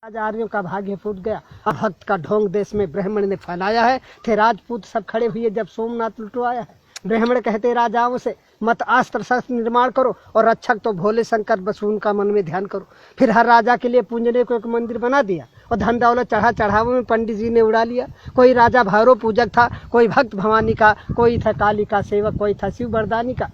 आर्यों का भाग्य फूट गया। भक्त का ढोंग देश में ब्राह्मण ने फैलाया है। थे राजपूत सब खड़े हुए जब सोमनाथ लुटवाया है। ब्राह्मण कहते राजाओं से मत अस्त्र शस्त्र निर्माण करो और रक्षक तो भोले शंकर बस उनका मन में ध्यान करो। फिर हर राजा के लिए पूजने को एक मंदिर बना दिया और धन दौलत चढ़ावों में पंडित जी ने उड़ा लिया। कोई राजा भैरव पूजक था, कोई भक्त भवानी का, कोई था काली का सेवक, कोई था शिव बरदानी का।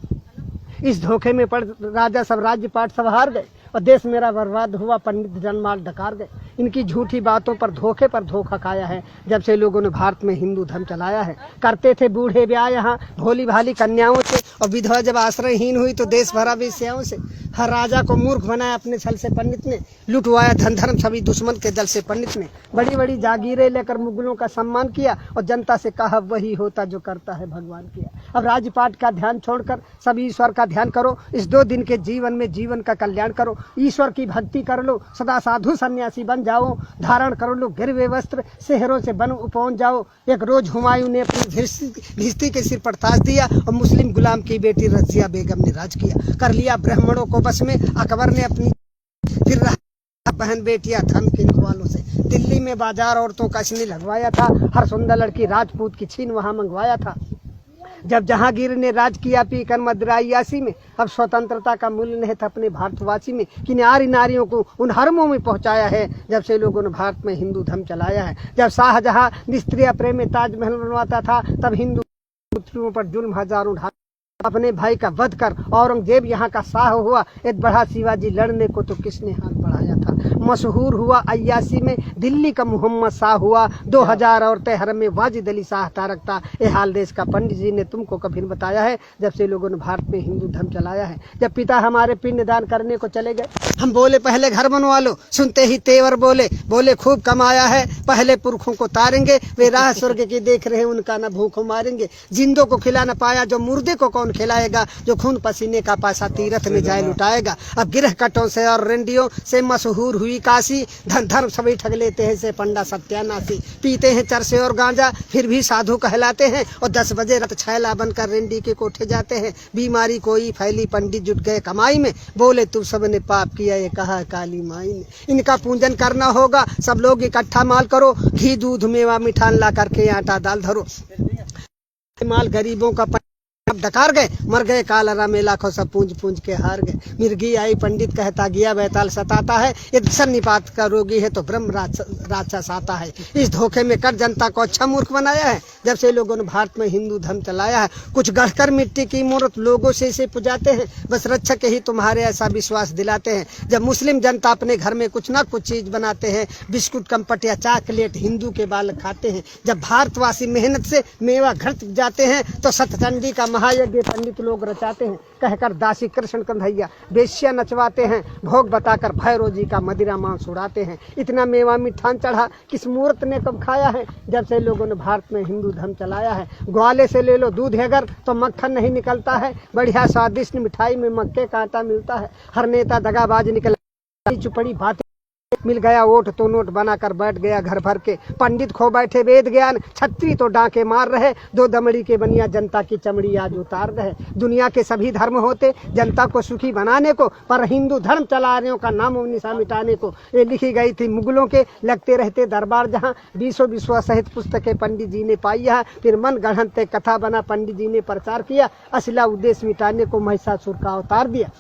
इस धोखे में पड़ राजा सब राज्य पाट सब हार गए और देश मेरा बर्बाद हुआ। पंडित जनमाल डकार गए। इनकी झूठी बातों पर धोखा खाया है जब से लोगों ने भारत में हिंदू धर्म चलाया है। करते थे बूढ़े ब्याह यहाँ भोली भाली कन्याओं से और विधवा जब आश्रयहीन हुई तो देश भरा वेश्याओं से। हर राजा को मूर्ख बनाया अपने छल से पंडित ने। लुटवाया धन धर्म सभी दुश्मन के दल से पंडित ने। बड़ी बड़ी जागीरें लेकर मुगलों का सम्मान किया और जनता से कहा वही होता जो करता है भगवान किया। अब राजपाट का ध्यान छोड़कर सब ईश्वर का ध्यान करो। इस 2 दिन के जीवन में जीवन का कल्याण करो। ईश्वर की भक्ति कर लो, सदा साधु सन्यासी बन जाओ। धारण कर लो गिरवे वस्त्र, शहरों से बन पहुंच जाओ। एक रोज हुमायूं ने अपनी भिस्ती के सिर पर ताज दिया और मुस्लिम गुलाम की बेटी रजिया बेगम ने राज किया। कर लिया ब्राह्मणों को बस में। अकबर ने अपनी फिर बहन बेटियां धन के वालों से। दिल्ली में बाजार औरतों का इसने लगवाया था। हर सुंदर लड़की राजपूत की छीन वहां मंगवाया था। जब जहांगीर ने राज किया पीकर मदरायासी में, अब स्वतंत्रता का मूल्य नहीं था अपने भारतवासी में। कि नारियों को उन हरमों में पहुंचाया है जब से लोगों ने भारत में हिंदू धर्म चलाया है। जब शाहजहां निस्त्रिय प्रेम में ताजमहल बनवाता था तब हिंदू पुत्रियों पर जुल्म हजारों ढा अपने भाई का वध कर औरंगजेब यहाँ का शाह हुआ। एक बढ़ा शिवाजी लड़ने को तो किसने हाथ बढ़ाया था। मशहूर हुआ अय्यासी में दिल्ली का मोहम्मद शाह हुआ। 2000 औरतें हरम में वाजिद अली शाह तारकता। ये हाल देश का पंडित जी ने तुमको कभी बताया है जब से लोगों ने भारत में हिंदू धर्म चलाया है। जब पिता हमारे पिंड दान करने को चले गए हम बोले पहले घर बनवा लो। सुनते ही तेवर बोले खूब कमाया है पहले पुरखों को तारेंगे। वे राह स्वर्ग की देख रहे उनका न भूखों मारेंगे। जिंदों को खिला न पाया जो मुर्दे को कौन खिलाएगा। जो खून पसीने का पैसा तीरथ में जाए लुटाएगा। अब गिरह कटों से और रेंडियों से मशहूर हुई काशी। धन धर्म सभी ठग लेते हैं से पंडा सत्यानाशी। पीते हैं चरसे और गांजा फिर भी साधु कहलाते हैं और 10 बजे रत छैला बनकर रेंडी के कोठे जाते हैं। बीमारी कोई फैली पंडित जुट गए कमाई में। बोले तुम सबने पाप किया ये कहा काली माई ने। इनका पूजन करना होगा सब लोग इकट्ठा माल करो। घी दूध मेवा मिठान ला करके आटा दाल धरो। माल गरीबों का डकार गए मर गए कालरा में लाखों सब पूंज के हार गए। मिर्गी आई पंडित कहता गया बैताल सताता है। ये सन्निपात का रोगी है तो ब्रह्म राक्षस आता है। इस धोखे में कर जनता को अच्छा मूर्ख बनाया है जब से लोगों ने भारत में हिंदू धर्म चलाया है। कुछ गढ़कर मिट्टी की मूर्त लोगों से इसे पुजाते हैं। बस रक्षक ही तुम्हारे ऐसा विश्वास दिलाते हैं। जब मुस्लिम जनता अपने घर में कुछ ना कुछ चीज बनाते हैं बिस्कुट कम्पट या चॉकलेट हिंदू के बालक खाते हैं। जब भारतवासी मेहनत से मेवा घट जाते हैं तो सतचंडी का महायज्ञ पंडित लोग रचाते हैं। कहकर दासी कृष्ण कन्हैया बेश्या नचवाते हैं। भोग बताकर भैरव जी का मदिरा मांस उड़ाते हैं। इतना मेवा मिठान चढ़ा किस मूर्त ने कब खाया है जब से लोगों ने भारत में हिंदू धर्म चलाया है। ग्वाले से ले लो दूध अगर तो मक्खन नहीं निकलता है। बढ़िया स्वादिष्ट मिठाई में मक्के का आटा मिलता है। हर नेता दगाबाज निकला चुपड़ी बातें मिल गया वोट तो नोट बनाकर बैठ गया घर भर के। पंडित खो बैठे वेद ज्ञान छत्री तो डांके मार रहे। 2 दमड़ी के बनिया जनता की चमड़ी आज उतार रहे। दुनिया के सभी धर्म होते जनता को सुखी बनाने को पर हिंदू धर्म चलाने का नाम निशा मिटाने को। ये लिखी गई थी मुगलों के लगते रहते दरबार जहाँ 20 विश्व सहित पुस्तकें पंडित जी ने पाई है। फिर मन गढ़ंते कथा बना पंडित जी ने प्रचार किया। असला उद्देश्य मिटाने को महिषासुर का अवतार दिया।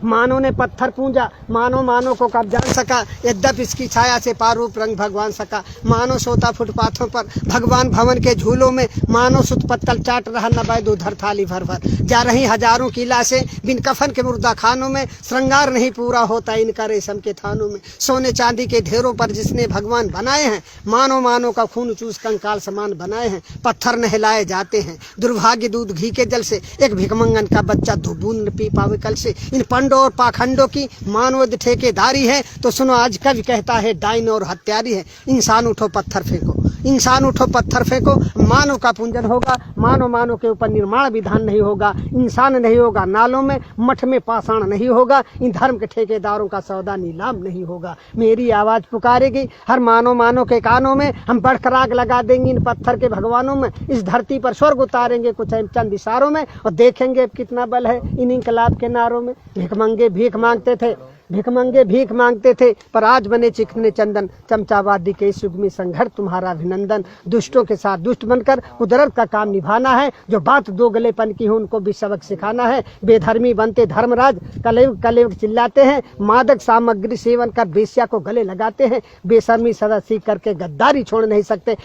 मानव ने पत्थर पूजा मानो को कब जान सका। यद्यप इसकी छाया से पारूप रंग भगवान सका। मानो सोता फुटपाथों पर भगवान भवन के झूलों में। मानो सुत पत्तल चाट रहा न बैद उधर थाली भर भर। जा रही हजारों की लाशें बिन कफन के मुर्दा खानों में। श्रृंगार नहीं पूरा होता इनका रेशम के थानों में। सोने चांदी के ढेरों पर जिसने भगवान बनाए हैं। मानो का खून चूस कंकाल समान बनाए हैं। पत्थर नहलाए जाते हैं दुर्भाग्य दूध घी के जल से। एक भिकमंगन का बच्चा धुबून पी पावे कल से। इन पंडों और पाखंडों की मानव ठेकेदारी है तो सुनो आज कवि कहता है डाइन और हत्यारी है। इंसान उठो पत्थर फेंको इंसान उठो पत्थर फेंको। मानव का पूजन होगा मानव के ऊपर निर्माण विधान नहीं होगा। इंसान नहीं होगा नालों में मठ में पाषाण नहीं होगा। इन धर्म के ठेकेदारों का सौदा नीलाम नहीं होगा। मेरी आवाज पुकारेगी हर मानव के कानों में। हम बढ़कर आग लगा देंगे इन पत्थर के भगवानों में। इस धरती पर स्वर्ग उतारेंगे कुछ चंद इशारों में और देखेंगे कितना बल है इन इनकलाब के नारों में। भिखमंगे भीख मांगते थे भिखमंगे भीख मांगते थे पर आज बने चिकने चंदन। चमचावादी के इस युग में संघर्ष तुम्हारा अभिनंदन। दुष्टों के साथ दुष्ट बनकर कुदरत का काम निभाना है। जो बात दो गलेपन की हो उनको भी सबक सिखाना है। बेधर्मी बनते धर्मराज कलयुग कलयुग चिल्लाते हैं। मादक सामग्री सेवन कर बेश्या को गले लगाते हैं। बेशर्मी सदा सीख करके गद्दारी छोड़ नहीं सकते।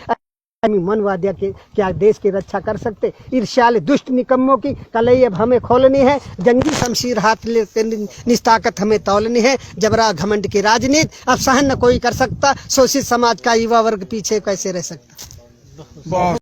मनवादिया के क्या देश की रक्षा कर सकते। ईर्ष्याले दुष्ट निकम्मों की कलई अब हमें खोलनी है। जंगी शमशीर हाथ लेते निस्ताकत हमें तौलनी है। जबरा घमंड की राजनीति अब सहन न कोई कर सकता। शोषित समाज का युवा वर्ग पीछे कैसे रह सकता।